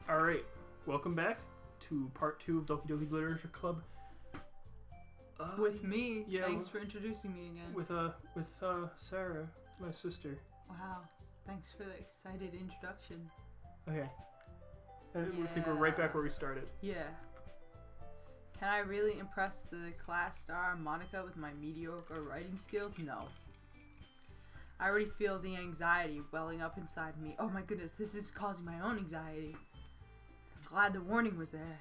Alright, welcome back to part 2 of Doki-Doki Literature Club. With me. Yeah, Thanks for introducing me again. With Sarah, my sister. Wow. Thanks for the excited introduction. Okay. I think we're right back where we started. Yeah. Can I really impress the class star Monica with my mediocre writing skills? No. I already feel the anxiety welling up inside me. Oh my goodness, this is causing my own anxiety. I'm glad the warning was there.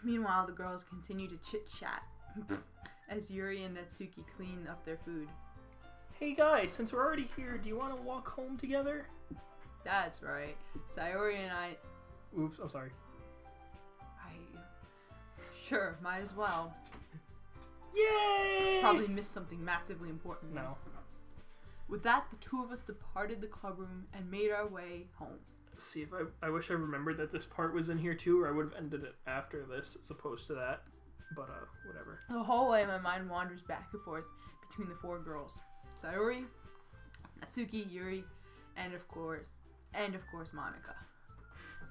Meanwhile, the girls continue to chit-chat as Yuri and Natsuki clean up their food. Hey guys, since we're already here, do you want to walk home together? That's right. Sayori and I... Oops, I'm sorry. Sure, might as well. Yay! Probably missed something massively important. No. With that, the two of us departed the clubroom and made our way home. See, if I wish I remembered that this part was in here too, or I would have ended it after this as opposed to that. But, whatever. The whole way, my mind wanders back and forth between the four girls. Sayori, Natsuki, Yuri, and of course, Monica.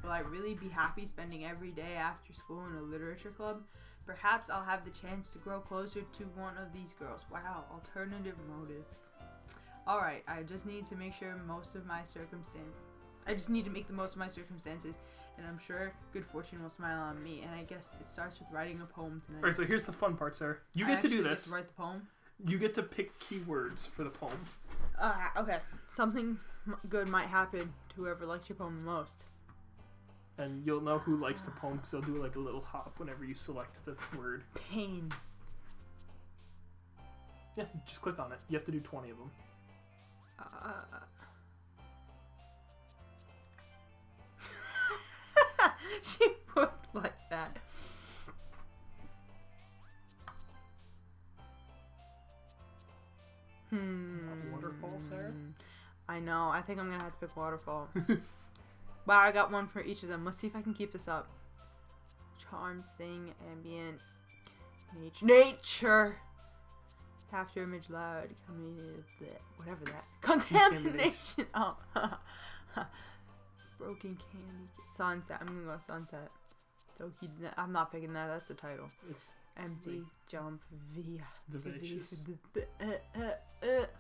Will I really be happy spending every day after school in a literature club? Perhaps I'll have the chance to grow closer to one of these girls. Wow, alternative motives. Alright, I just need to make the most of my circumstances, and I'm sure good fortune will smile on me. And I guess it starts with writing a poem tonight. Alright, so here's the fun part, Sarah. You get to do this. Get to write the poem? You get to pick keywords for the poem. Okay. Something good might happen to whoever likes your poem the most. And you'll know who likes the poem because they'll do like a little hop whenever you select the word. Pain. Yeah, just click on it. You have to do 20 of them. She worked like that. Waterfall, Sarah? I know. I think I'm gonna have to pick waterfall. Wow, I got one for each of them. Let's see if I can keep this up. Charm, sing, ambient, nature. After image loud, whatever that. Contamination. Oh. Broken candy. Sunset. I'm gonna go sunset. Doki. I'm not picking that. That's the title. It's empty. Jump. Vivacious.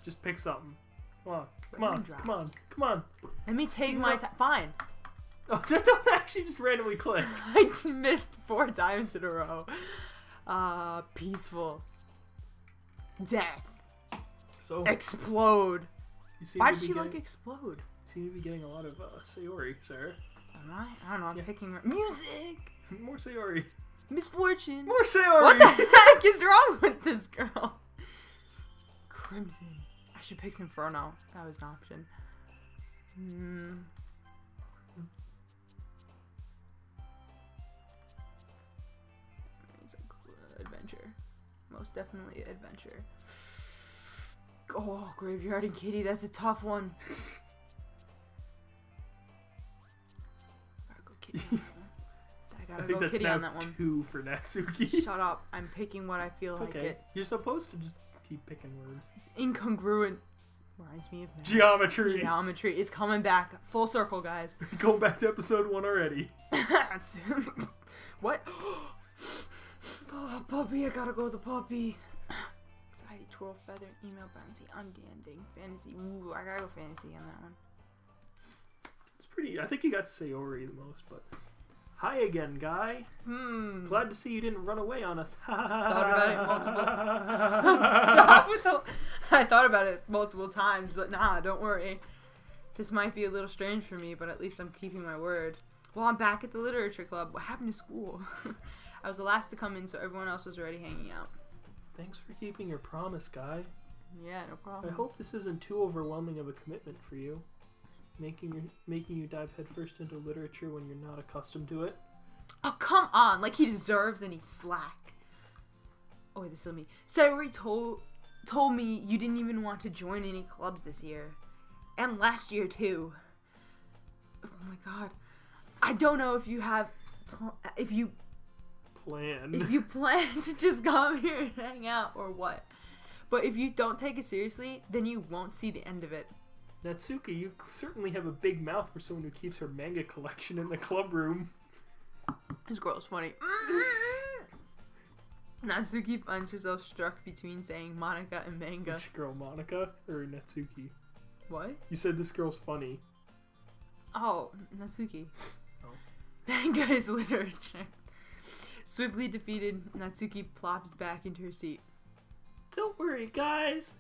Just pick something. Come on. Let me take my time. Fine. Oh, don't actually just randomly click. I missed 4 times in a row. Peaceful. Death. So explode. Why did she like explode? You seem to be getting a lot of Sayori, Sarah. Am I? I don't know. I'm picking music. More Sayori. Misfortune. More Sayori. What the heck is wrong with this girl? Crimson. I should pick Inferno. That was an option. It's a adventure. Most definitely adventure. Oh, Graveyard and Kitty. That's a tough one. Gotta go Kitty. I think that's now on that one. 2 for Natsuki. Shut up. I'm picking what I feel like it. You're supposed to just keep picking words. It's incongruent. Reminds me of that. Geometry. It's coming back. Full circle, guys. Going back to episode 1 already. What? Oh, puppy. I gotta go with the puppy. Anxiety, twirl, feather, email, bouncy, undanding, fantasy. Ooh, I gotta go fantasy on that one. It's pretty. I think you got Sayori the most, but... Hi again, guy. Glad to see you didn't run away on us. Thought about it multiple. I thought about it multiple times, but nah, don't worry. This might be a little strange for me, but at least I'm keeping my word. Well, I'm back at the literature club. What happened to school? I was the last to come in, so everyone else was already hanging out. Thanks for keeping your promise, guy. Yeah, no problem. I hope this isn't too overwhelming of a commitment for you. Making you dive headfirst into literature when you're not accustomed to it. Oh, come on. Like he deserves any slack. Oh, wait, this is me. Sayori told me you didn't even want to join any clubs this year. And last year, too. Oh, my God. I don't know if you have... If you plan to just come here and hang out or what. But if you don't take it seriously, then you won't see the end of it. Natsuki, you certainly have a big mouth for someone who keeps her manga collection in the club room. This girl's funny. Natsuki finds herself struck between saying Monica and manga. Which girl, Monica or Natsuki? What? You said this girl's funny. Oh, Natsuki. Oh. Manga is literature. Swiftly defeated, Natsuki plops back into her seat. Don't worry, guys.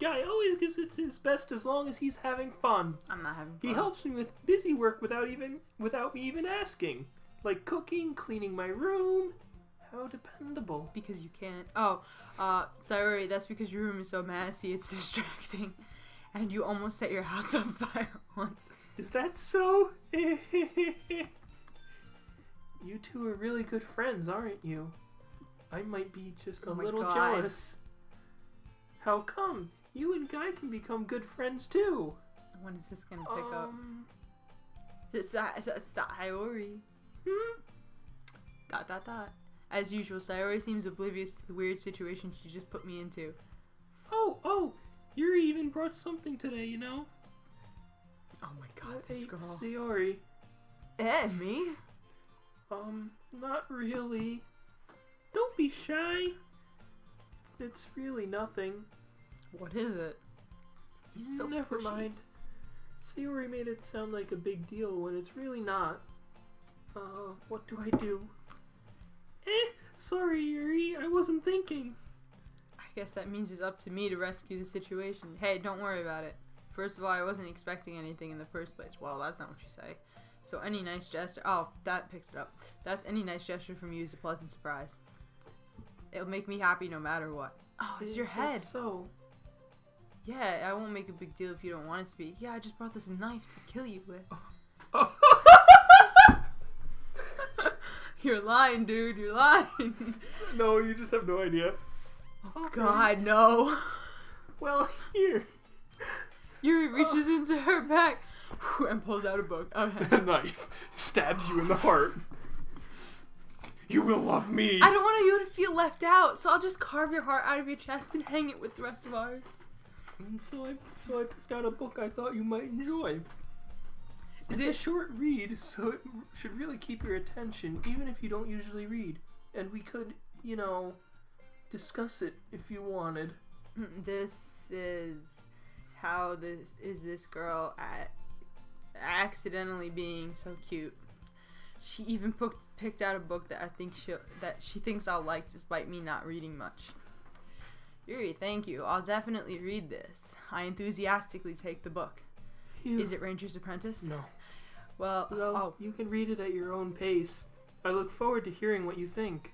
Guy always gives it his best as long as he's having fun. I'm not having fun. He helps me with busy work without me even asking. Like cooking, cleaning my room. How dependable. Because you can't. Oh, sorry, that's because your room is so messy, it's distracting. And you almost set your house on fire once. Is that so? You two are really good friends, aren't you? I might be just a little jealous. How come? You and Guy can become good friends too. When is this gonna pick up? It's Sayori. Dot. As usual, Sayori seems oblivious to the weird situation she just put me into. Oh, Yuri even brought something today, you know? Oh my god, this girl. Sayori. Me? Not really. Don't be shy. It's really nothing. What is it? He's so Never pushy. mind. Sayori made it sound like a big deal when it's really not. What do I do? Sorry, Yuri, I wasn't thinking. I guess that means it's up to me to rescue the situation. Hey, don't worry about it. First of all, I wasn't expecting anything in the first place. Well, that's not what you say. So any nice gesture... Oh, that picks it up. That's any nice gesture from you is a pleasant surprise. It'll make me happy no matter what. Oh, it's your head. So? Yeah, I won't make a big deal if you don't want it to be. Yeah, I just brought this knife to kill you with. You're lying, dude. You're lying. No, you just have no idea. Oh, God, no. Well, here. Yuri reaches into her back and pulls out a book. Okay. A knife stabs you in the heart. You will love me. I don't want you to feel left out, so I'll just carve your heart out of your chest and hang it with the rest of ours. So I picked out a book I thought you might enjoy. It's a short read, so it should really keep your attention, even if you don't usually read. And we could, discuss it if you wanted. This is how this girl accidentally being so cute. She even picked out a book that she thinks I'll like, despite me not reading much. Yuri, thank you. I'll definitely read this. I enthusiastically take the book. Is it Ranger's Apprentice? No. Well, you can read it at your own pace. I look forward to hearing what you think.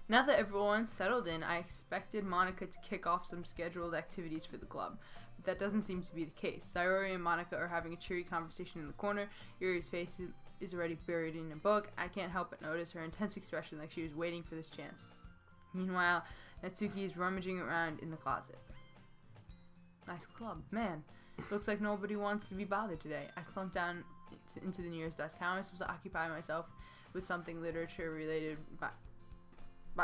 Now that everyone's settled in, I expected Monica to kick off some scheduled activities for the club. But that doesn't seem to be the case. Sayori and Monica are having a cheery conversation in the corner. Yuri's face is already buried in a book. I can't help but notice her intense expression, like she was waiting for this chance. Meanwhile, Natsuki is rummaging around in the closet. Nice club. Man, looks like nobody wants to be bothered today. I slumped down into the nearest desk. How am I supposed to occupy myself with something literature related by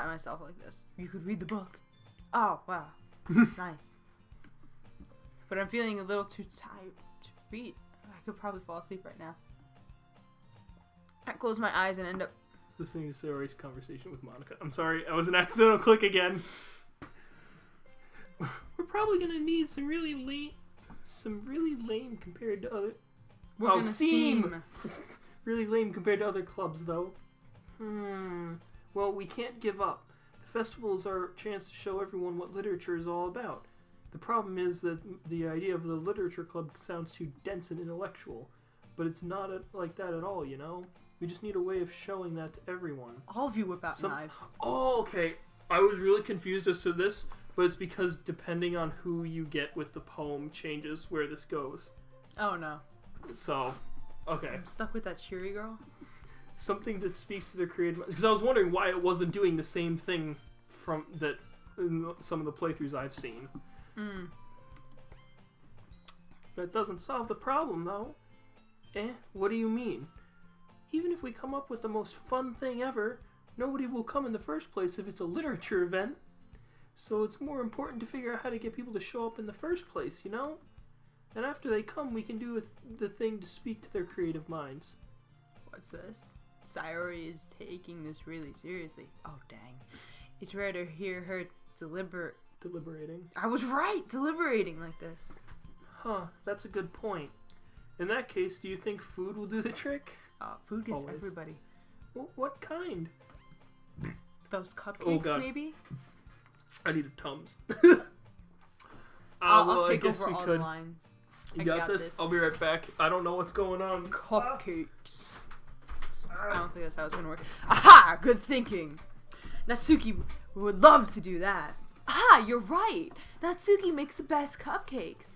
myself like this? You could read the book. Oh, wow. Nice. But I'm feeling a little too tired to read. I could probably fall asleep right now. I close my eyes and end up listening to Sayori's conversation with Monica. I'm sorry, I was an accidental click again. We're probably gonna need some really lame compared to other. Seem really lame compared to other clubs, though. Well, we can't give up. The festival is our chance to show everyone what literature is all about. The problem is that the idea of the literature club sounds too dense and intellectual, but it's not like that at all, We just need a way of showing that to everyone. All of you whip out knives. Oh, okay. I was really confused as to this, but it's because depending on who you get with the poem changes where this goes. Oh, no. So, okay. I'm stuck with that cheery girl. Something that speaks to their creative... Because I was wondering why it wasn't doing the same thing from that in some of the playthroughs I've seen. That doesn't solve the problem, though. What do you mean? Even if we come up with the most fun thing ever, nobody will come in the first place if it's a literature event. So it's more important to figure out how to get people to show up in the first place, And after they come, we can do the thing to speak to their creative minds. What's this? Sayori is taking this really seriously. Oh, dang. It's rare to hear her Deliberating. I was right! Deliberating like this. Huh, that's a good point. In that case, do you think food will do the trick? Food gets Always. everybody. What kind? Those cupcakes, maybe? I need a Tums. I'll take over all the lines. You got this? I'll be right back. I don't know what's going on. Cupcakes. I don't think that's how it's gonna work. Aha! Good thinking. Natsuki would love to do that. Aha! You're right. Natsuki makes the best cupcakes.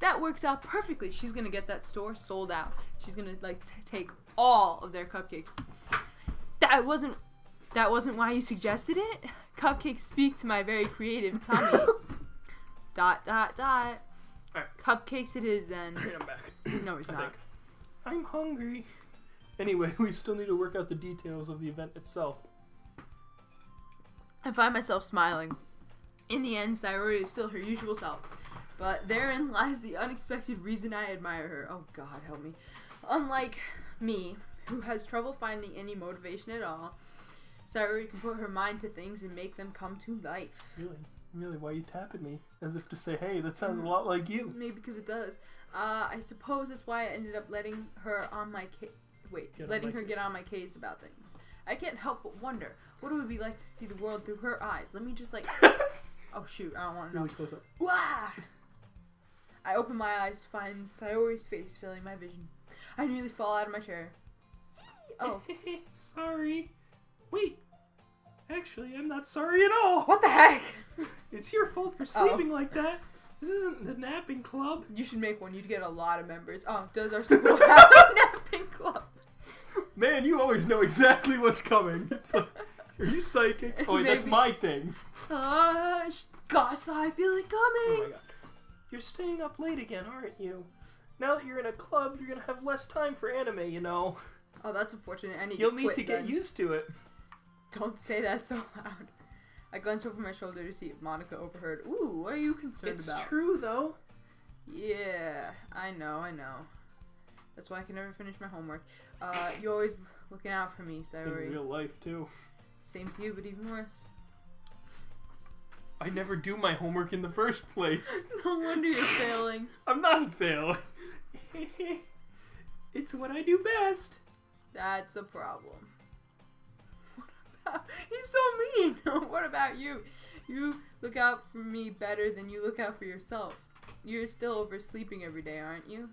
That works out perfectly. She's gonna get that store sold out. She's gonna take all of their cupcakes. That wasn't why you suggested it. Cupcakes speak to my very creative tummy. ... Alright. Cupcakes it is then. I'm back. No, he's not. I'm hungry. Anyway, we still need to work out the details of the event itself. I find myself smiling. In the end, Sayori is still her usual self. But therein lies the unexpected reason I admire her. Oh god, help me. Unlike me, who has trouble finding any motivation at all, Sayori can put her mind to things and make them come to life. Really, why are you tapping me? As if to say, hey, that sounds a lot like you. Maybe because it does. I suppose that's why I ended up letting her on my case. Get on my case about things. I can't help but wonder, what it would be like to see the world through her eyes. Let me just oh shoot, I don't want to know. Really close up. Wah! I open my eyes to find Sayori's face filling my vision. I nearly fall out of my chair. Oh. Sorry. Wait. Actually, I'm not sorry at all. What the heck? It's your fault for sleeping like that. This isn't the napping club. You should make one. You'd get a lot of members. Oh, does our school have a napping club? Man, you always know exactly what's coming. It's like, are you psychic? Oh, wait, that's my thing. Gosh, I feel it coming. Oh my god. You're staying up late again, aren't you? Now that you're in a club, you're gonna have less time for anime, you know. Oh, that's unfortunate. You'll need to get used to it. Don't say that so loud. I glance over my shoulder to see if Monica overheard. Ooh, what are you concerned about? It's true, though. Yeah, I know. That's why I can never finish my homework. You're always looking out for me, Sayori. In real life, too. Same to you, but even worse. I never do my homework in the first place. No wonder you're failing. I'm not failing. It's what I do best. That's a problem. He's so mean. What about you? You look out for me better than you look out for yourself. You're still oversleeping every day, aren't you?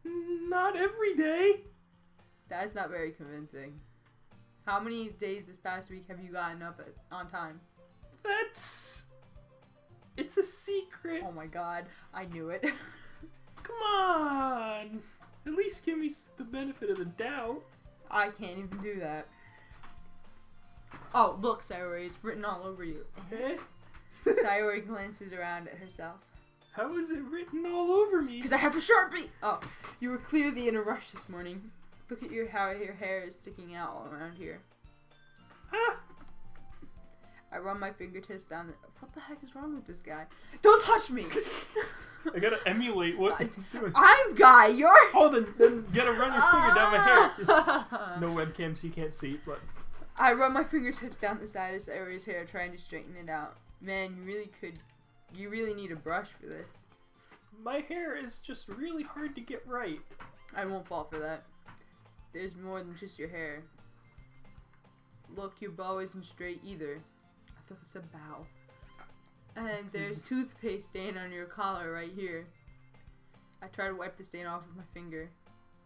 Not every day. That's not very convincing. How many days this past week have you gotten up on time? It's a secret. Oh my god, I knew it. Come on. At least give me the benefit of the doubt. I can't even do that. Oh, look, Sayori, it's written all over you. Sayori glances around at herself. How is it written all over me? Because I have a Sharpie! Oh, you were clearly in a rush this morning. Look at how your hair is sticking out all around here. Ah. I run my fingertips down the... What the heck is wrong with this guy? Don't touch me! I gotta emulate what he's doing. I'm Guy, you're... Oh, then you gotta run your finger down my hair. No webcam, so you can't see, but... I run my fingertips down the side of Sayori's hair, trying to straighten it out. Man, you really need a brush for this. My hair is just really hard to get right. I won't fall for that. There's more than just your hair. Look, your bow isn't straight either. I thought this said bow. And there's toothpaste stain on your collar right here. I try to wipe the stain off with my finger.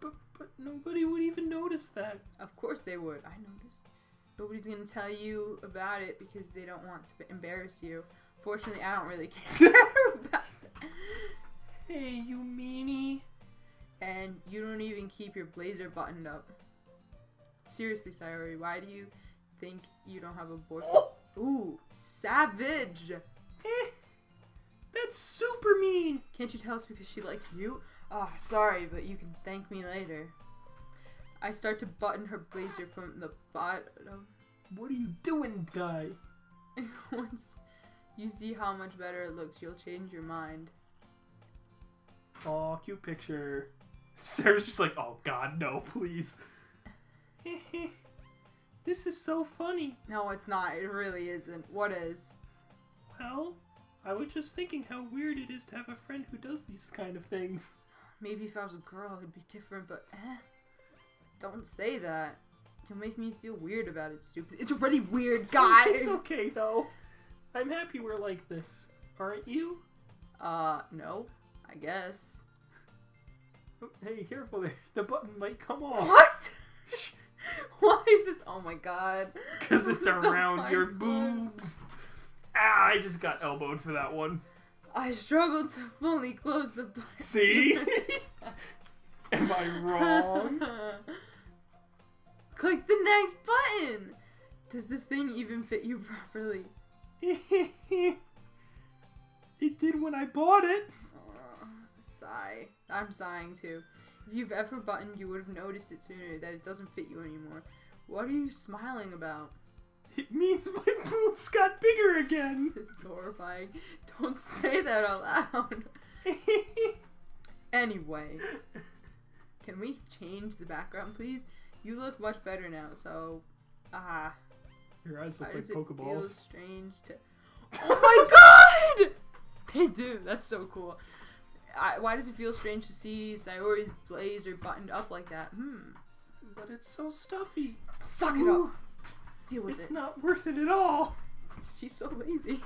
But nobody would even notice that. Of course they would. I noticed. Nobody's gonna tell you about it because they don't want to embarrass you. Fortunately, I don't really care about that. Hey, you meanie. And you don't even keep your blazer buttoned up. Seriously, Sayori, why do you think you don't have a boyfriend? Ooh, savage! That's super mean! Can't you tell us because she likes you? Oh, sorry, but you can thank me later. I start to button her blazer from the bottom. What are you doing, Guy? Once you see how much better it looks, you'll change your mind. Aw, cute picture. Sarah's just like, oh god, no, please. This is so funny. No, it's not. It really isn't. What is? Well, I was just thinking how weird it is to have a friend who does these kind of things. Maybe if I was a girl, it'd be different, but don't say that. You'll make me feel weird about it, stupid. It's already weird, guys! It's okay, though. I'm happy we're like this. Aren't you? No. I guess. Oh, hey, careful there. The button might come off. What? Why is this? Oh my god. Because it's around your boobs. Ah, I just got elbowed for that one. I struggled to fully close the button. See? Am I wrong? Click the next button! Does this thing even fit you properly? It did when I bought it. Sigh. I'm sighing too. If you've ever buttoned, you would have noticed it sooner that it doesn't fit you anymore. What are you smiling about? It means my boobs got bigger again. It's horrifying. Don't say that out loud. Anyway, can we change the background, please? You look much better now, so... Your eyes look like Pokeballs. It feel strange to... Oh my god! They do. That's so cool. Why does it feel strange to see Sayori's blazer buttoned up like that? But it's so stuffy. Suck it up. Deal with it. It's not worth it at all. She's so lazy.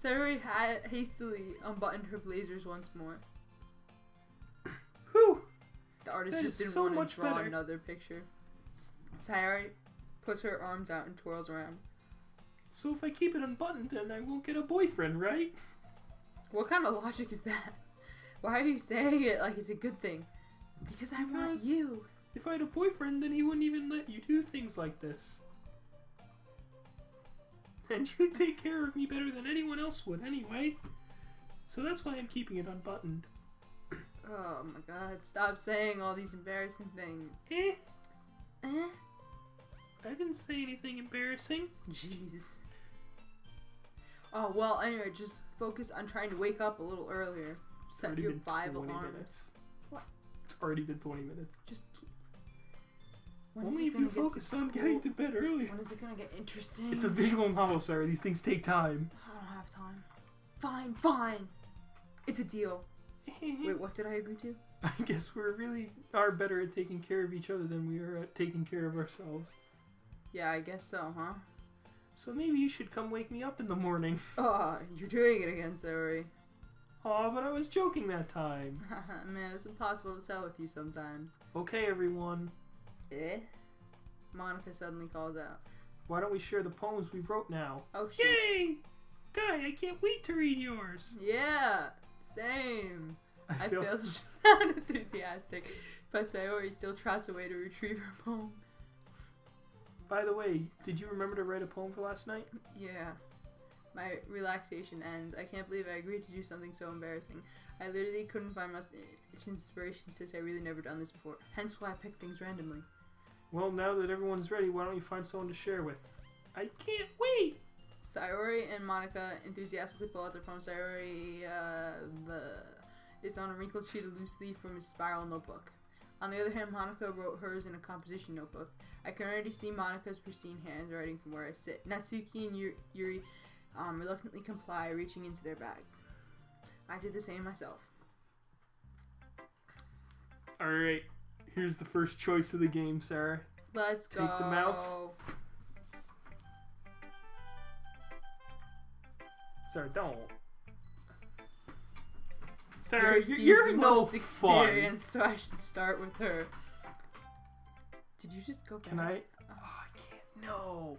Sayori had hastily unbuttoned her blazers once more. Whew. The artist That just is didn't so want much to draw better. another picture. Sayori puts her arms out and twirls around. So if I keep it unbuttoned, then I won't get a boyfriend, right? What kind of logic is that? Why are you saying it like it's a good thing? Because I want you. If I had a boyfriend, then he wouldn't even let you do things like this. And you take care of me better than anyone else would anyway. So that's why I'm keeping it unbuttoned. Oh my god, stop saying all these embarrassing things. I didn't say anything embarrassing. Jeez. Oh, well, anyway, just focus on trying to wake up a little earlier. Set your 5 alarms. Minutes. What? It's already been 20 minutes. Just keep... Only if you focus on getting to bed earlier. When is it gonna get interesting? It's a visual novel, sir. These things take time. I don't have time. Fine, fine. It's a deal. Wait, what did I agree to? I guess we really are better at taking care of each other than we are at taking care of ourselves. Yeah, I guess so, huh? So maybe you should come wake me up in the morning. You're doing it again, Sayori. Aw, but I was joking that time. Man, it's impossible to tell with you sometimes. Okay, everyone. Monica suddenly calls out. Why don't we share the poems we wrote now? Oh, shit. Yay! Guy, I can't wait to read yours. Yeah, same. I feel failed to sound enthusiastic, but Sayori still trots away to retrieve her poem. By the way, did you remember to write a poem for last night? Yeah. My relaxation ends. I can't believe I agreed to do something so embarrassing. I literally couldn't find much inspiration since I really never done this before. Hence why I pick things randomly. Well, now that everyone's ready, why don't you find someone to share with? I can't wait! Sayori and Monica enthusiastically pull out their poem. Sayori is on a wrinkled sheet of loose leaf from his spiral notebook. On the other hand, Monica wrote hers in a composition notebook. I can already see Monica's pristine handwriting from where I sit. Natsuki and Yuri reluctantly comply, reaching into their bags. I did the same myself. Alright, here's the first choice of the game, Sarah. Let's go. Take the mouse. Sarah, don't. Sarah, you're no most fun. experienced, so I should start with her. Did you just go back? Can I? Oh, I can't. No.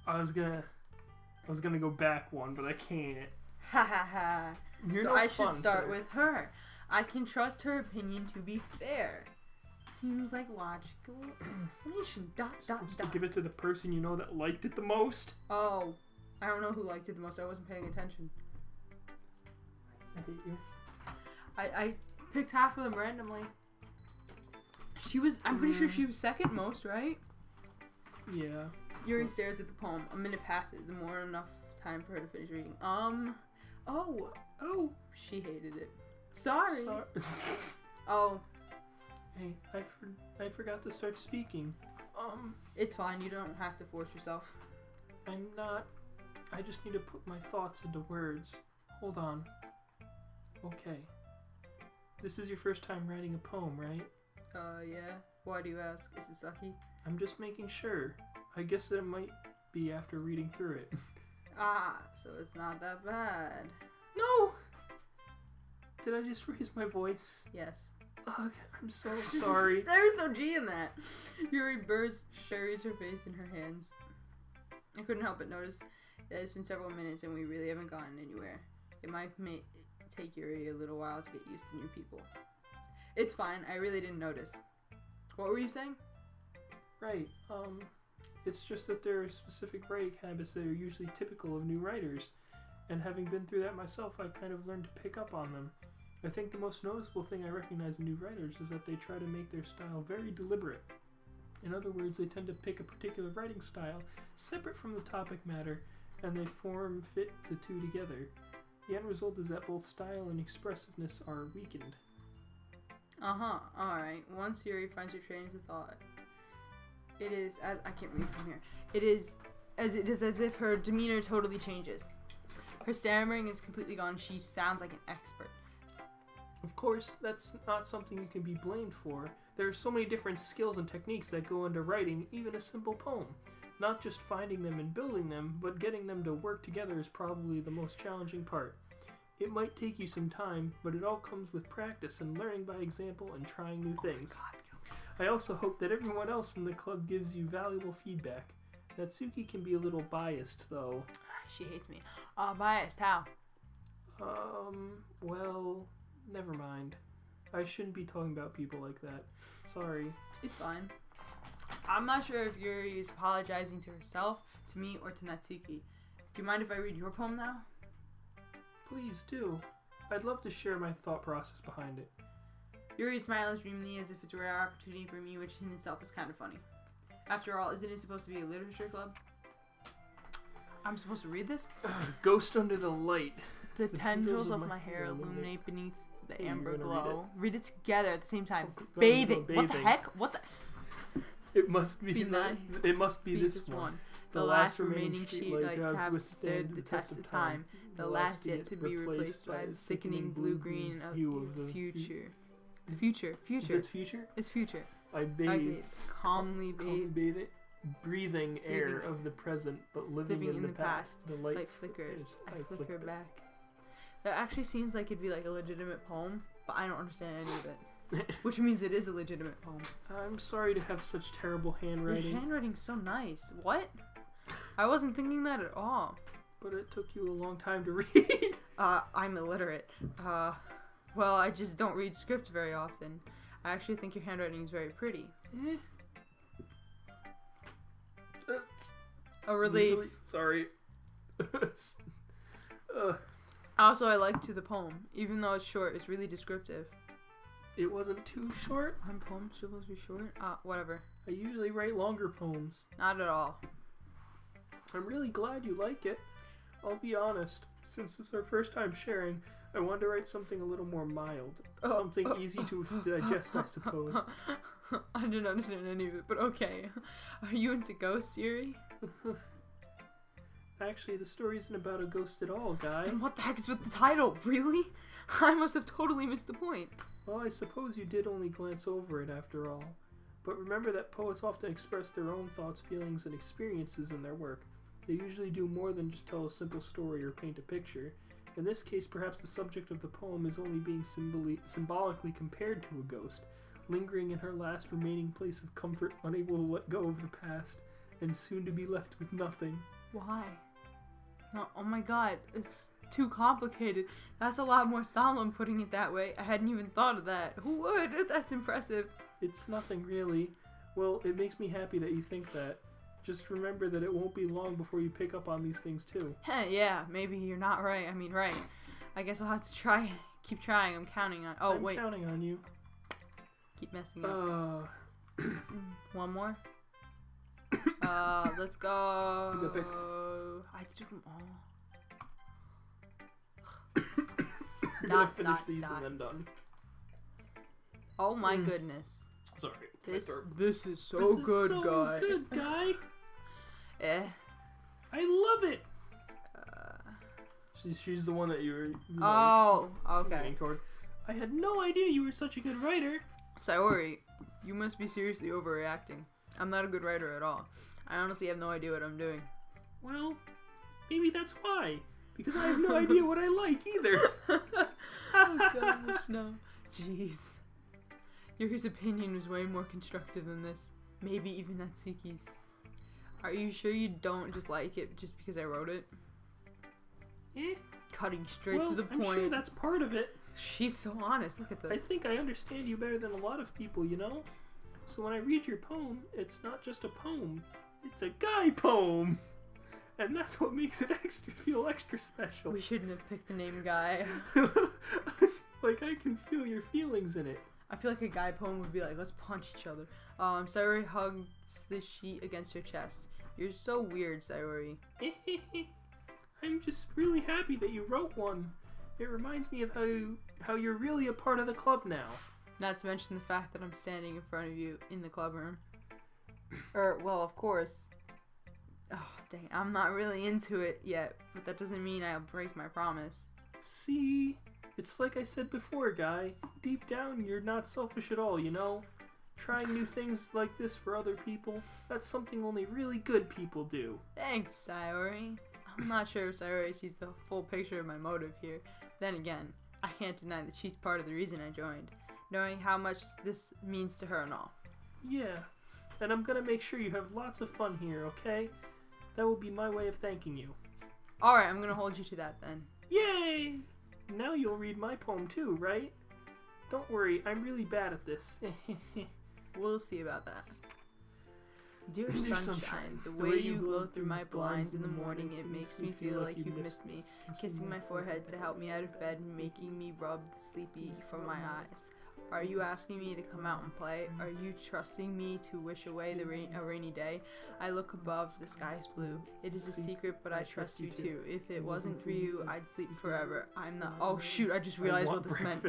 I was gonna go back one, but I can't. Ha ha ha. You're So no I fun, should start Sarah. with her. I can trust her opinion to be fair. Seems like logical explanation. Supposed to give it to the person you know that liked it the most. Oh, I don't know who liked it the most. I wasn't paying attention. I hate you. I picked half of them randomly. I'm pretty sure she was second most, right? Yeah. Yuri stares at the poem. A minute passes, the more enough time for her to finish reading. Oh, Oh, she hated it. Sorry. Oh. Hey, I forgot to start speaking. It's fine. You don't have to force yourself. I'm not. I just need to put my thoughts into words. Hold on. Okay. This is your first time writing a poem, right? Yeah. Why do you ask? Is it sucky? I'm just making sure. I guess that it might be after reading through it. So it's not that bad. No! Did I just raise my voice? Yes. Ugh, I'm so sorry. There's no G in that. Yuri buries her face in her hands. I couldn't help but notice that it's been several minutes and we really haven't gotten anywhere. It might take Yuri a little while to get used to new people. It's fine. I really didn't notice. What were you saying? Right. It's just that there are specific writing habits that are usually typical of new writers. And having been through that myself, I've kind of learned to pick up on them. I think the most noticeable thing I recognize in new writers is that they try to make their style very deliberate. In other words, they tend to pick a particular writing style, separate from the topic matter, and they fit the two together. The end result is that both style and expressiveness are weakened. Alright. Once Yuri finds her trains of thought, it is as I can't read from here. It is as if her demeanor totally changes. Her stammering is completely gone. She sounds like an expert. Of course, that's not something you can be blamed for. There are so many different skills and techniques that go into writing even a simple poem. Not just finding them and building them, but getting them to work together is probably the most challenging part. It might take you some time, but it all comes with practice and learning by example and trying new things. I also hope that everyone else in the club gives you valuable feedback. Natsuki can be a little biased, though. She hates me. Biased, how? Well, never mind. I shouldn't be talking about people like that. Sorry. It's fine. I'm not sure if Yuri is apologizing to herself, to me, or to Natsuki. Do you mind if I read your poem now? Please do. I'd love to share my thought process behind it. Yuri smiles dreamily as if it's a rare opportunity for me, which in itself is kind of funny. After all, isn't it supposed to be a literature club? I'm supposed to read this? Ghost under the light. The tendrils of my hair illuminate beneath the amber glow. Read it together at the same time. Bathing. What the heck? What the? It must be It must be this one. The last remaining streetlight to have withstood the test of time. The last yet to be replaced by the sickening blue-green of the future. The future. Is it future? It's future. I bathe. Calmly bathe. Breathing air of the present, but living in the past. The light flickers. I flicker back. That actually seems like it'd be like a legitimate poem, but I don't understand any of it. Which means it is a legitimate poem. I'm sorry to have such terrible handwriting. Your handwriting's so nice. What? I wasn't thinking that at all. But it took you a long time to read. I'm illiterate. Well, I just don't read script very often. I actually think your handwriting is very pretty. A relief. Really? Sorry. Also, I like to the poem. Even though it's short, it's really descriptive. It wasn't too short? Aren't poems supposed to be short? Whatever. I usually write longer poems. Not at all. I'm really glad you like it. I'll be honest. Since it's our first time sharing, I wanted to write something a little more mild. Something easy to digest, I suppose. I didn't understand any of it, but okay. Are you into ghosts, Yuri? Actually, the story isn't about a ghost at all, guy. Then what the heck is with the title? Really? I must have totally missed the point. Well, I suppose you did only glance over it after all. But remember that poets often express their own thoughts, feelings, and experiences in their work. They usually do more than just tell a simple story or paint a picture. In this case, perhaps the subject of the poem is only being symbolically compared to a ghost, lingering in her last remaining place of comfort, unable to let go of the past, and soon to be left with nothing. Why? No, oh my god, it's too complicated. That's a lot more solemn putting it that way. I hadn't even thought of that. Who would? That's impressive. It's nothing really. Well, it makes me happy that you think that. Just remember that it won't be long before you pick up on these things too. Yeah, maybe you're not right. I mean, right. I guess I'll have to try. Keep trying. I'm counting on. Oh, wait. I'm counting on you. Keep messing up. One more. Let's go. You pick. I have to do them all. We're gonna finish these and then done. Oh my goodness. Sorry. This is so good, guy. Good, guy. I love it. She's the one that you were. Okay. Toward. I had no idea you were such a good writer. Sayori, you must be seriously overreacting. I'm not a good writer at all. I honestly have no idea what I'm doing. Well, maybe that's why. Because I have no idea what I like either. Oh gosh, no. Jeez. Yuri's opinion was way more constructive than this. Maybe even Natsuki's. Are you sure you don't just like it just because I wrote it? Cutting straight to the point. I'm sure that's part of it. She's so honest. Look at this. I think I understand you better than a lot of people, you know? So when I read your poem, it's not just a poem. It's a guy poem. And that's what makes it feel extra special. We shouldn't have picked the name Guy. Like, I can feel your feelings in it. I feel like a guy poem would be like, let's punch each other. Sayori hugs the sheet against her chest. You're so weird, Sayori. I'm just really happy that you wrote one. It reminds me of how you're really a part of the club now. Not to mention the fact that I'm standing in front of you in the club room. Well, of course. Oh, dang. I'm not really into it yet, but that doesn't mean I'll break my promise. See? It's like I said before, Guy. Deep down, you're not selfish at all, you know? Trying new things like this for other people, that's something only really good people do. Thanks, Sayori. I'm not sure if Sayori sees the full picture of my motive here. Then again, I can't deny that she's part of the reason I joined, knowing how much this means to her and all. Yeah, and I'm gonna make sure you have lots of fun here, okay? That will be my way of thanking you. Alright, I'm gonna hold you to that then. Yay! Now you'll read my poem too, right? Don't worry, I'm really bad at this. We'll see about that. Dear sunshine, the way you glow through my blinds in the morning, it makes me feel like you've missed me. Kissing my forehead to help me out of bed and making me rub the sleepy from my eyes. Are you asking me to come out and play? Are you trusting me to wish away a rainy day? I look above, the sky is blue. It is a secret, but I trust you too. If it wasn't for you, I'd sleep forever. I'm not— oh shoot, I just realized what this meant.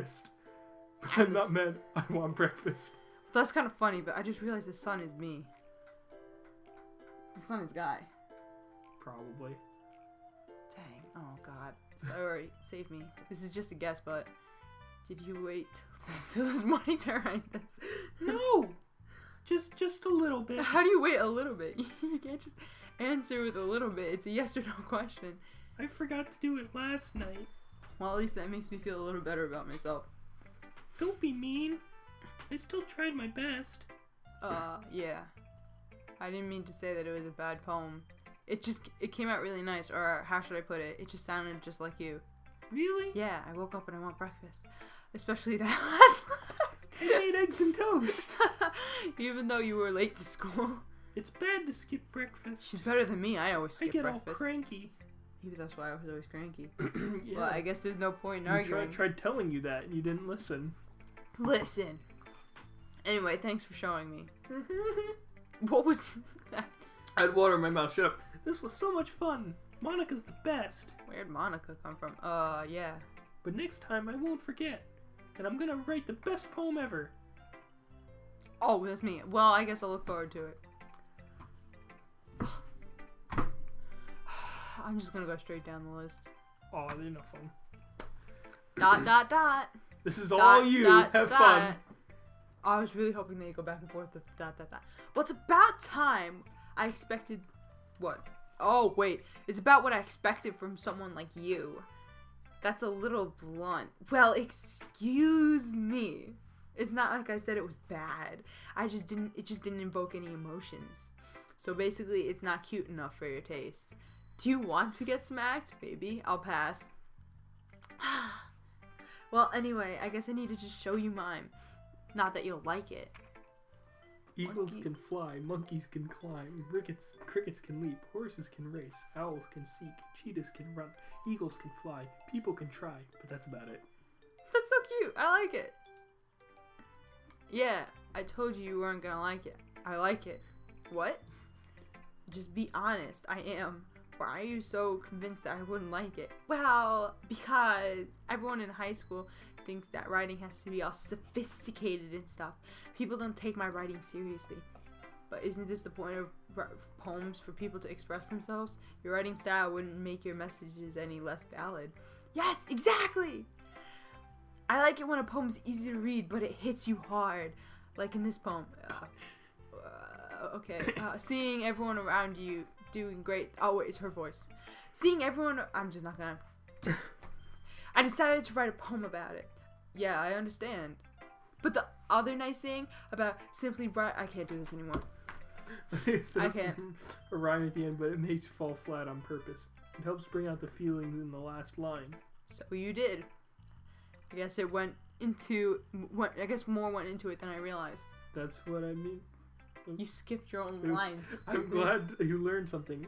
I'm not mad. I want breakfast. That's kind of funny, but I just realized the sun is me. The sun is Guy. Probably. Dang. Oh god. Sorry, save me. This is just a guess, but did you wait till this morning to write this? No! Just a little bit. How do you wait a little bit? You can't just answer with a little bit. It's a yes or no question. I forgot to do it last night. Well, at least that makes me feel a little better about myself. Don't be mean. I still tried my best. Yeah. I didn't mean to say that it was a bad poem. It came out really nice, or how should I put it? It just sounded just like you. Really? Yeah, I woke up and I want breakfast. Especially that last I made eggs and toast. Even though you were late to school. It's bad to skip breakfast. She's better than me. I always skip breakfast. I get all cranky. Maybe that's why I was always cranky. Yeah. Well, I guess there's no point in arguing. I tried telling you that and you didn't listen. Listen. Anyway, thanks for showing me. What was that? I had water in my mouth. Shut up. This was so much fun. Monica's the best. Where'd Monica come from? Yeah. But next time I won't forget. And I'm gonna write the best poem ever. Oh, that's me. Well, I guess I'll look forward to it. I'm just gonna go straight down the list. Oh, they're no fun. ... This is all you. Have fun. I was really hoping that you go back and forth with ... Well, it's about time. I expected... What? Oh, wait. It's about what I expected from someone like you. That's a little blunt. Well, excuse me. It's not like I said it was bad. It just didn't invoke any emotions. So basically, it's not cute enough for your taste. Do you want to get smacked? Baby, I'll pass. Well, anyway, I guess I need to just show you mine. Not that you'll like it. Eagles can fly, monkeys can climb, crickets can leap, horses can race, owls can seek, cheetahs can run, eagles can fly, people can try, but that's about it. That's so cute. I like it. Yeah, I told you weren't gonna like it. I like it. What? Just be honest. I am. Why are you so convinced that I wouldn't like it? Well, because everyone in high school thinks that writing has to be all sophisticated and stuff. People don't take my writing seriously. But isn't this the point of poems, for people to express themselves? Your writing style wouldn't make your messages any less valid. Yes, exactly! I like it when a poem's easy to read, but it hits you hard. Like in this poem. Seeing everyone around you doing great. Oh, wait, it's her voice. Seeing everyone. I'm just not gonna. I decided to write a poem about it. Yeah, I understand. But the other nice thing about simply write. I can't do this anymore. I can't. A rhyme at the end, but it makes you fall flat on purpose. It helps bring out the feelings in the last line. So you did. I guess it went into. I guess more went into it than I realized. That's what I mean. You skipped your own lines. I'm glad you learned something.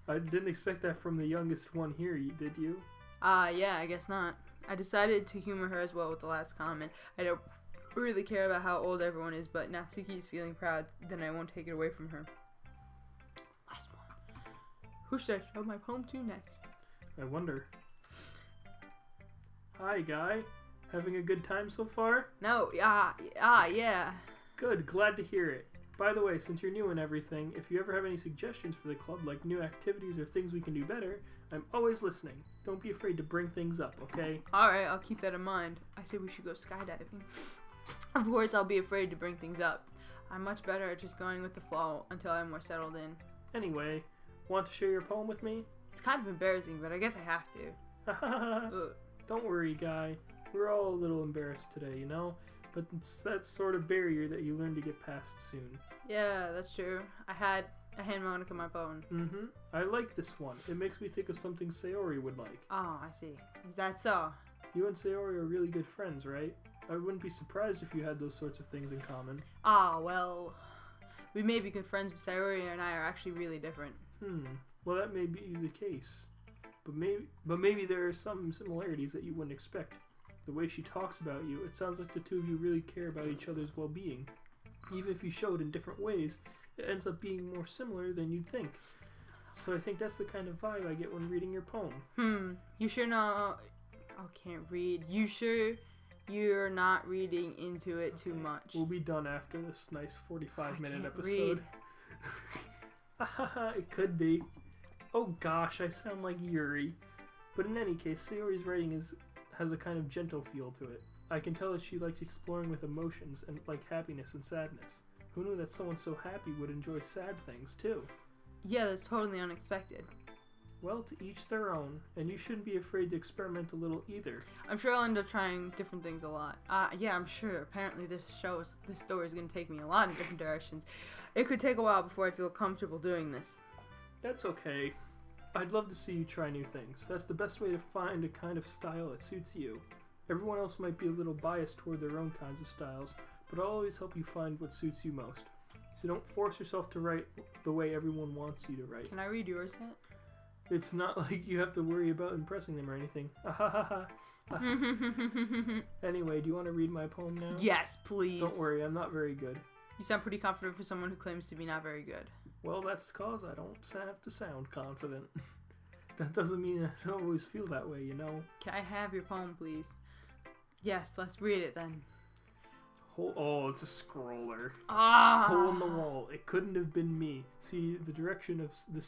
I didn't expect that from the youngest one here, did you? Yeah, I guess not. I decided to humor her as well with the last comment. I don't really care about how old everyone is, but Natsuki is feeling proud, then I won't take it away from her. Last one. Who should I show my poem to next? I wonder. Hi, guy. Having a good time so far? No, yeah. Good, glad to hear it. By the way, since you're new and everything, if you ever have any suggestions for the club, like new activities or things we can do better, I'm always listening. Don't be afraid to bring things up, okay? Alright, I'll keep that in mind. I say we should go skydiving. Of course, I'll be afraid to bring things up. I'm much better at just going with the flow until I'm more settled in. Anyway, want to share your poem with me? It's kind of embarrassing, but I guess I have to. Don't worry, guy. We're all a little embarrassed today, you know? But it's that sort of barrier that you learn to get past soon. Yeah, that's true. I hand Monica my poem. Mm-hmm. I like this one. It makes me think of something Sayori would like. Oh, I see. Is that so? You and Sayori are really good friends, right? I wouldn't be surprised if you had those sorts of things in common. Well, we may be good friends, but Sayori and I are actually really different. Well, that may be the case. But maybe there are some similarities that you wouldn't expect. The way she talks about you, it sounds like the two of you really care about each other's well-being. Even if you show it in different ways, it ends up being more similar than you'd think. So I think that's the kind of vibe I get when reading your poem. You sure not... I can't read. You sure you're not reading into it too much? We'll be done after this nice 45-minute episode. It could be. Oh gosh, I sound like Yuri. But in any case, Sayori's writing has a kind of gentle feel to it. I can tell that she likes exploring with emotions and like happiness and sadness. Who knew that someone so happy would enjoy sad things too? Yeah, that's totally unexpected. Well, to each their own, and you shouldn't be afraid to experiment a little either. I'm sure I'll end up trying different things a lot. Yeah, I'm sure. Apparently this story is going to take me a lot of different directions. It could take a while before I feel comfortable doing this. That's okay. I'd love to see you try new things. That's the best way to find a kind of style that suits you. Everyone else might be a little biased toward their own kinds of styles, but I'll always help you find what suits you most. So don't force yourself to write the way everyone wants you to write. Can I read yours yet? It's not like you have to worry about impressing them or anything. Anyway, do you want to read my poem now? Yes, please. Don't worry, I'm not very good. You sound pretty confident for someone who claims to be not very good. Well, that's cause I don't have to sound confident. That doesn't mean I don't always feel that way, you know? Can I have your poem, please? Yes, let's read it then. Oh, it's a scroller. Ah! Hole in the wall. It couldn't have been me. See, the direction of the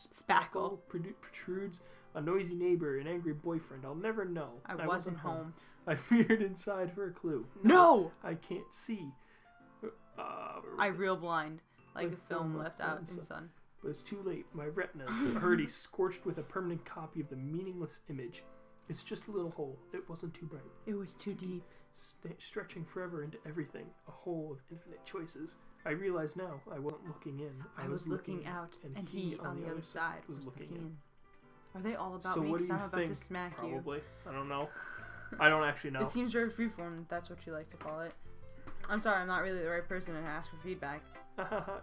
spackle protrudes. A noisy neighbor, an angry boyfriend. I'll never know. I wasn't home. I peered inside for a clue. No! I can't see. Real blind. Like a film left out in sun. But it's too late. My retinas are already scorched with a permanent copy of the meaningless image. It's just a little hole. It wasn't too bright. It was too deep. Stretching forever into everything. A hole of infinite choices. I realize now I wasn't looking in. I was looking out, and he on the other side was looking in. Are they all about me? Because I'm about to smack you. Probably. I don't know. I don't actually know. It seems very freeform, if that's what you like to call it. I'm sorry, I'm not really the right person to ask for feedback.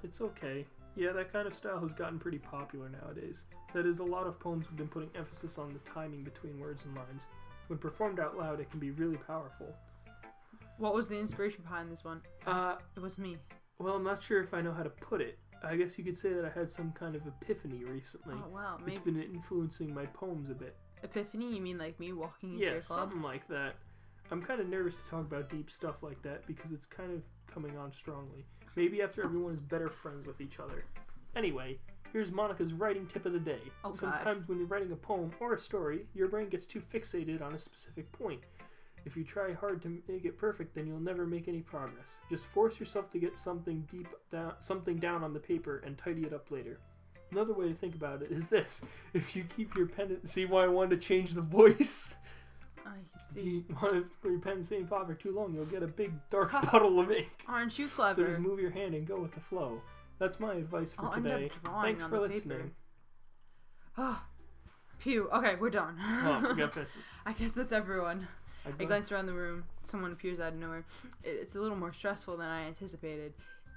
It's okay. Yeah, that kind of style has gotten pretty popular nowadays. That is, a lot of poems have been putting emphasis on the timing between words and lines. When performed out loud, it can be really powerful. What was the inspiration behind this one? It was me. Well, I'm not sure if I know how to put it. I guess you could say that I had some kind of epiphany recently. Oh, wow. It's been influencing my poems a bit. Epiphany? You mean like me walking into your club? Yeah, something like that. I'm kind of nervous to talk about deep stuff like that because it's kind of coming on strongly. Maybe after everyone is better friends with each other. Anyway, here's Monica's writing tip of the day. Oh, Sometimes when you're writing a poem or a story, your brain gets too fixated on a specific point. If you try hard to make it perfect, then you'll never make any progress. Just force yourself to get something down on the paper and tidy it up later. Another way to think about it is this. If you keep your pen... See why I wanted to change the voice? If you want to your pen staying pot for too long, you'll get a big dark puddle of ink. Aren't you clever? So just move your hand and go with the flow. That's my advice for today. Thanks for listening. Oh, pew. Okay, we're done. Well, we got finished. I guess that's everyone. I glance around the room. Someone appears out of nowhere. It's a little more stressful than I anticipated.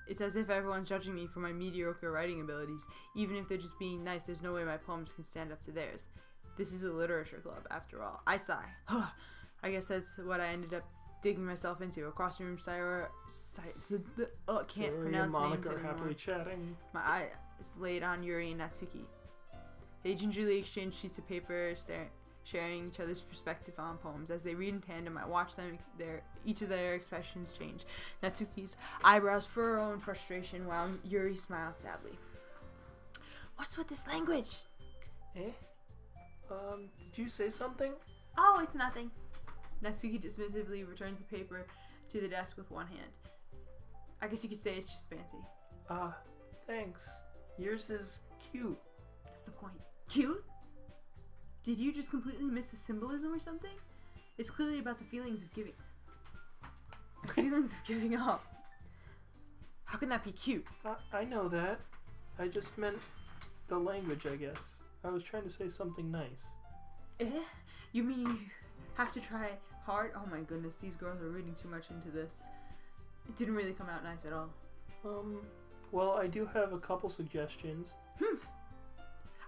It's as if everyone's judging me for my mediocre writing abilities. Even if they're just being nice, there's no way my poems can stand up to theirs. This is a literature club, after all. I sigh. I guess that's what I ended up digging myself into. Across the room, can't pronounce names anymore. Happily chatting. My eye is laid on Yuri and Natsuki. They gingerly exchange sheets of paper, sharing each other's perspective on poems. As they read in tandem, I watch them. Each of their expressions change. Natsuki's eyebrows furrow in frustration, while Yuri smiles sadly. What's with this language? Eh? Did you say something? Oh, it's nothing. Natsuki dismissively returns the paper to the desk with one hand. I guess you could say it's just fancy. Thanks. Yours is cute. That's the point. Cute? Did you just completely miss the symbolism or something? It's clearly about the feelings of giving. Up. How can that be cute? I know that. I just meant the language, I guess. I was trying to say something nice. You mean you have to try hard? Oh my goodness, these girls are reading too much into this. It didn't really come out nice at all. Well, I do have a couple suggestions.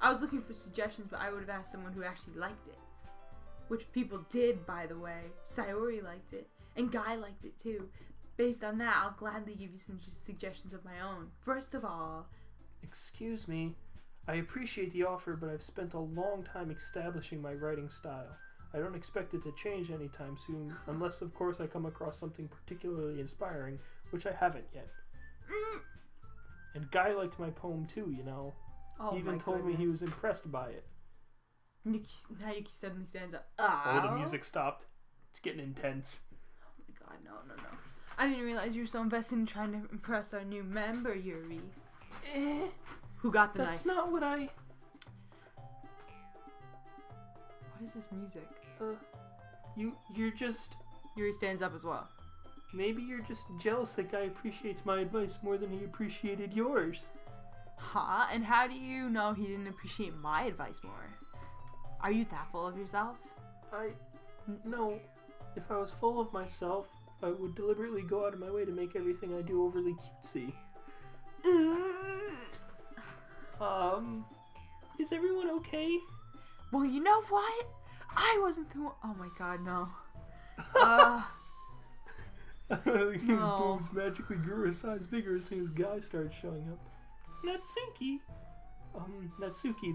I was looking for suggestions, but I would have asked someone who actually liked it. Which people did, by the way. Sayori liked it, and Guy liked it too. Based on that, I'll gladly give you some suggestions of my own. First of all... Excuse me. I appreciate the offer, but I've spent a long time establishing my writing style. I don't expect it to change anytime soon, unless of course I come across something particularly inspiring, which I haven't yet. And Guy liked my poem too, you know. He even told me he was impressed by it. Nayuki suddenly stands up. Oh, the music stopped. It's getting intense. Oh my god, no. I didn't realize you were so invested in trying to impress our new member, Yuri. Who got the knife? That's not what I... What is this music? You're just... Yuri stands up as well. Maybe you're just jealous that Guy appreciates my advice more than he appreciated yours. Huh? And how do you know he didn't appreciate my advice more? Are you that full of yourself? No. If I was full of myself, I would deliberately go out of my way to make everything I do overly cutesy. Is everyone okay? Well, you know what? I wasn't the one. Oh my god, no. His boobs magically grew a size bigger as soon as Guy started showing up. Natsuki,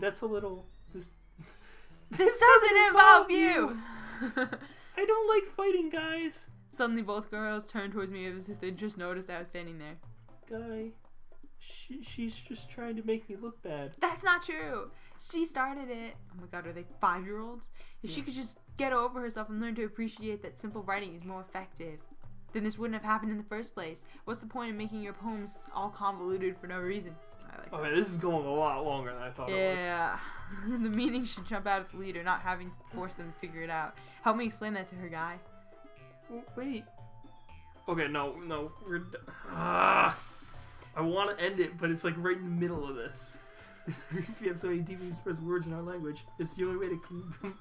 that's a little... This doesn't involve you! I don't like fighting, guys. Suddenly both girls turned towards me as if they just noticed I was standing there. Guy, she's just trying to make me look bad. That's not true. She started it. Oh my god, are they 5-year-olds? If she could just get over herself and learn to appreciate that simple writing is more effective, then this wouldn't have happened in the first place. What's the point of making your poems all convoluted for no reason? Okay, this is going a lot longer than I thought it was. Yeah. The meaning should jump out at the leader, not having to force them to figure it out. Help me explain that to her, Guy. Wait. Okay, no. I want to end it, but it's like right in the middle of this. We have so many deeply expressed words in our language. It's the only way to...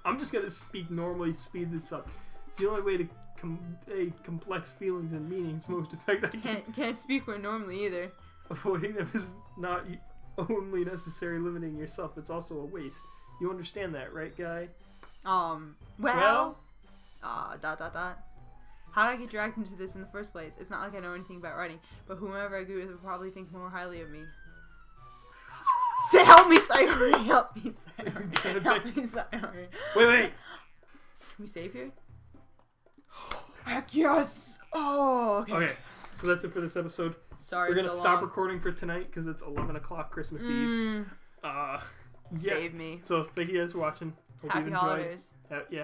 I'm just going to speak normally, speed this up. It's the only way to convey complex feelings and meanings most effectively. Can't speak word normally either. Avoiding them is not only necessary limiting yourself, it's also a waste. You understand that, right, Guy? How did I get dragged into this in the first place? It's not like I know anything about writing, but whomever I agree with will probably think more highly of me. Say, help me, Sayori. Help me, Sayori. Help me, Sayori. Wait. Can we save here? Heck yes! Oh, okay. Okay, so that's it for this episode. Sorry, we're gonna so stop long. recording for tonight because it's 11 o'clock Christmas Eve. Yeah. Save me. So thank you guys for watching. Hope Happy you enjoyed. holidays.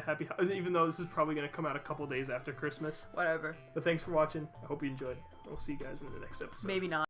Happy. Even though this is probably gonna come out a couple days after Christmas. Whatever. But thanks for watching. I hope you enjoyed. We'll see you guys in the next episode. Maybe not.